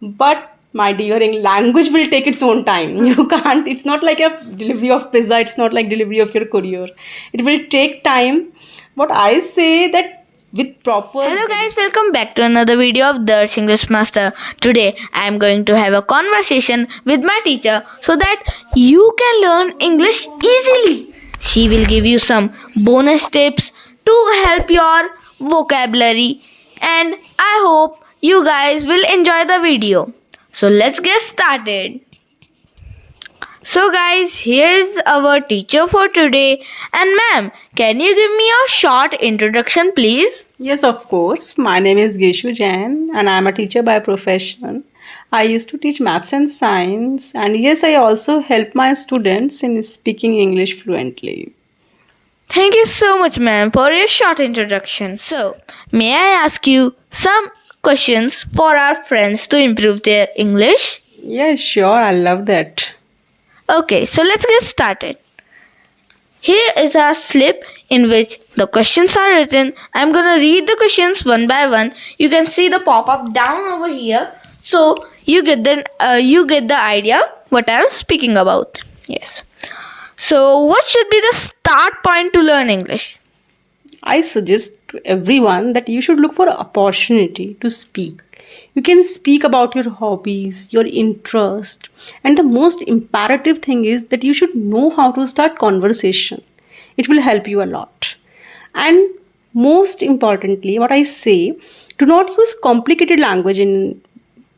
But my dear, language will take its own time. You can't, it's not like a delivery of pizza, it's not like delivery of your courier. It will take time. What I say that with proper Hello guys, welcome back to another video of the English Master. Today I am going to have a conversation with my teacher so that you can learn English easily. She will give you some bonus tips to help your vocabulary and I hope you guys will enjoy the video. So let's get started. So guys, here's our teacher for today. And ma'am, can you give me a short introduction please? Yes, of course. My name is Geshu Jain and I am a teacher by profession. I used to teach maths and science, and yes, I also help my students in speaking English fluently. Thank you so much, ma'am, for your short introduction. So, may I ask you some questions for our friends to improve their English? Yes, sure, I love that. Okay, so let's get started. Here is our slip in which the questions are written. I'm gonna read the questions one by one. You can see the pop-up down over here, so you get the idea what I'm speaking about. Yes. So, what should be the start point to learn English? I suggest to everyone that you should look for an opportunity to speak. You can speak about your hobbies, your interest, and the most imperative thing is that you should know how to start conversation. It will help you a lot. And most importantly, what I say, do not use complicated language in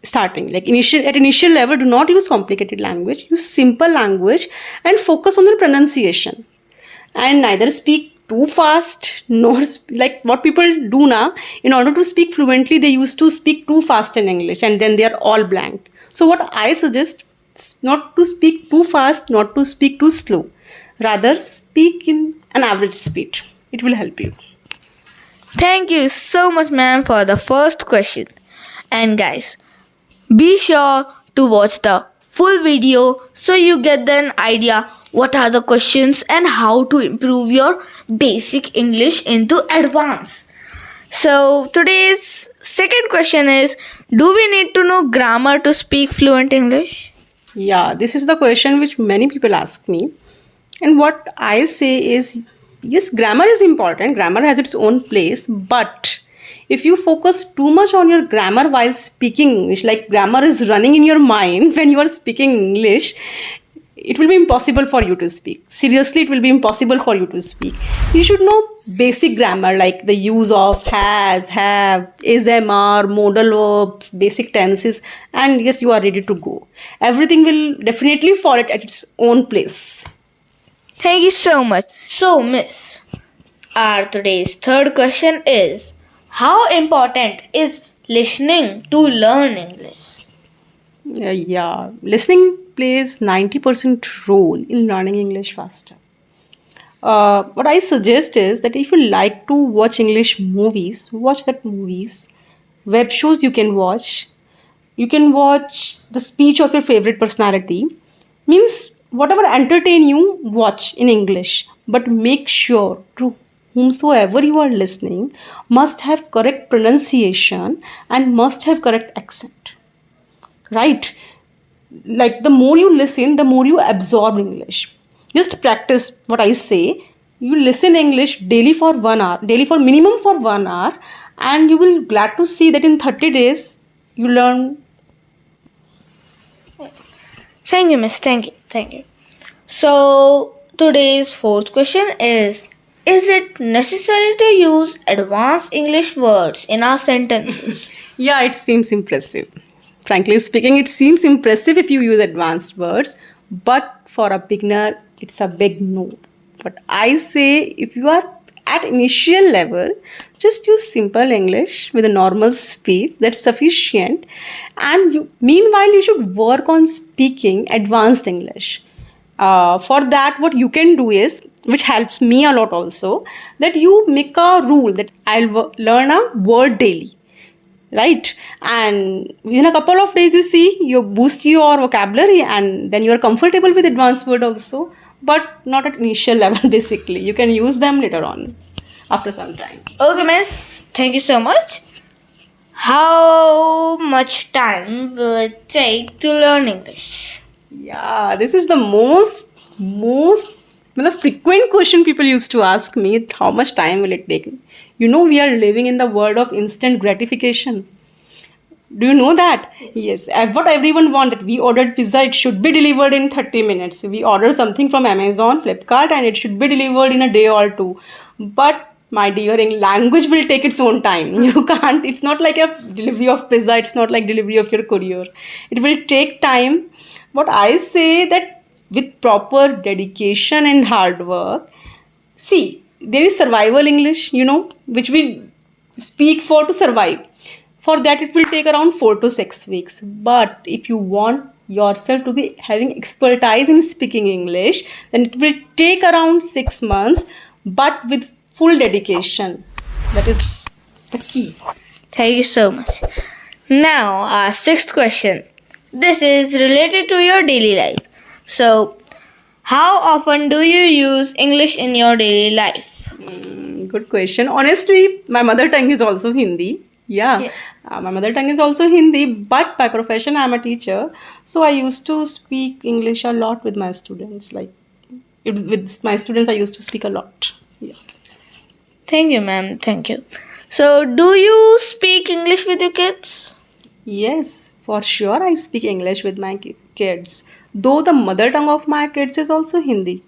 starting. Like initial level, do not use complicated language. Use simple language and focus on your pronunciation. And neither speak too fast nor like what people do now. In order to speak fluently, they used to speak too fast in English and then they are all blank. So what I suggest is not to speak too fast, not to speak too slow. Rather speak in an average speed. It will help you. Thank you so much, ma'am, for the first question. And guys, be sure to watch the full video so you get an idea what are the questions and how to improve your basic English into advanced. So today's second question is, do we need to know grammar to speak fluent English? Yeah, this is the question which many people ask me. And what I say is, yes, grammar is important. Grammar has its own place. But if you focus too much on your grammar while speaking English, like grammar is running in your mind when you are speaking English, it will be impossible for you to speak. Seriously, it will be impossible for you to speak. You should know basic grammar like the use of has, have, is, am, are, modal verbs, basic tenses, and yes, you are ready to go. Everything will definitely fall at its own place. Thank you so much. So, Miss, our today's third question is, how important is listening to learn English? Yeah, listening plays 90% role in learning English faster. What I suggest is that if you like to watch English movies, watch that movies. Web shows you can watch. You can watch the speech of your favorite personality. Means whatever entertain you, watch in English. But make sure to whomsoever you are listening must have correct pronunciation and must have correct accent. Right? Like the more you listen, the more you absorb English. Just practice what I say. You listen English daily for 1 hour, daily for minimum for 1 hour, and you will glad to see that in 30 days you learn. Thank you, Miss. Thank you. Thank you. So, today's fourth question is it necessary to use advanced English words in our sentences? Yeah, it seems impressive. Frankly speaking, it seems impressive if you use advanced words, but for a beginner, it's a big no. But I say if you are at initial level, just use simple English with a normal speed, that's sufficient. And meanwhile, you should work on speaking advanced English. For that, what you can do is, which helps me a lot also, that you make a rule that I'll learn a word daily. Right, and within a couple of days you see you boost your vocabulary and then you are comfortable with advanced word also, but not at initial level. Basically you can use them later on after some time. Okay, Miss. Thank you so much. How much time will it take to learn English? Yeah, this is the most frequent question people used to ask me. How much time will it take? We are living in the world of instant gratification. Do you know that? Yes, what everyone wanted. We ordered pizza, it should be delivered in 30 minutes. We order something from Amazon, Flipkart, and it should be delivered in a day or two. But my dear, language will take its own time. You can't, it's not like a delivery of pizza, it's not like delivery of your courier. It will take time. What I say that with proper dedication and hard work, see, there is survival English, which we speak for to survive. For that, it will take around 4 to 6 weeks. But if you want yourself to be having expertise in speaking English, then it will take around 6 months, but with full dedication. That is the key. Thank you so much. Now, our sixth question. This is related to your daily life. So, how often do you use English in your daily life? Good question. Honestly, my mother tongue is also Hindi. Yeah, Yes. my mother tongue is also Hindi, but by profession, I'm a teacher. So I used to speak English a lot with my students. With my students, I used to speak a lot. Yeah. Thank you, ma'am. Thank you. So, do you speak English with your kids? Yes, for sure, I speak English with my kids. Though the mother tongue of my kids is also Hindi,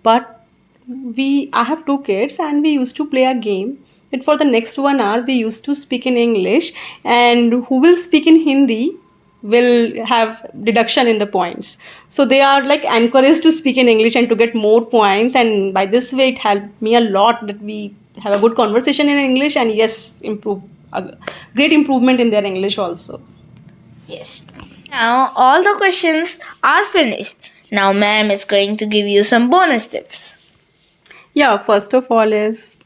but I have two kids, and we used to play a game. That for the next 1 hour, we used to speak in English, and who will speak in Hindi will have deduction in the points. So they are like encouraged to speak in English and to get more points. And by this way, it helped me a lot that we have a good conversation in English, and yes, improve a great improvement in their English also. Yes. Now, all the questions are finished. Now, ma'am is going to give you some bonus tips. Yeah, first of all is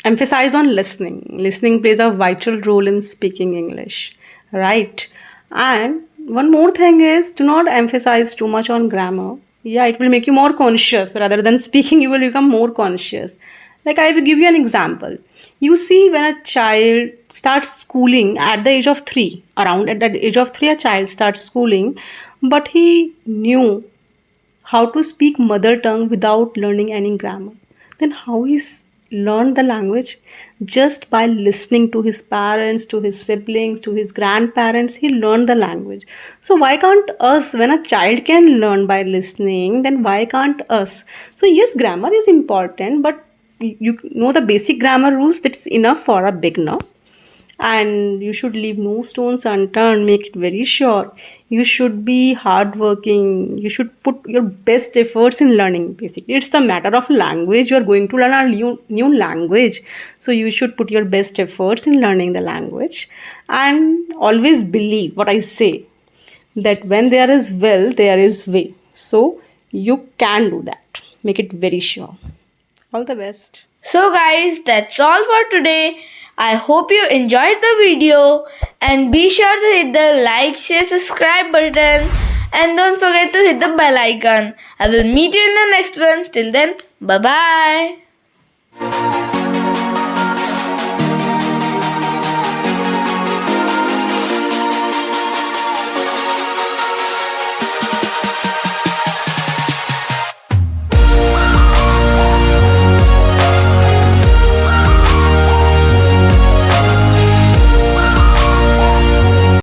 emphasize on listening. Listening plays a vital role in speaking English, right? And one more thing is do not emphasize too much on grammar. Yeah, it will make you more conscious. Rather than speaking, you will become more conscious. Like I will give you an example. You see, when a child starts schooling at the age of 3, around at the age of 3, a child starts schooling, but he knew how to speak mother tongue without learning any grammar. Then how he's learned the language? Just by listening to his parents, to his siblings, to his grandparents, he learned the language. So why can't us? When a child can learn by listening, then why can't us? So yes, grammar is important, but you know the basic grammar rules, that's enough for a beginner. And you should leave no stones unturned, make it very sure. You should be hardworking, you should put your best efforts in learning. Basically, it's the matter of language. You are going to learn a new language, so you should put your best efforts in learning the language. And always believe what I say, that when there is will, there is way. So you can do that, make it very sure. All the best. So, guys, that's all for today. I hope you enjoyed the video and be sure to hit the like, share, subscribe button and don't forget to hit the bell icon. I will meet you in the next one. Till then, bye bye.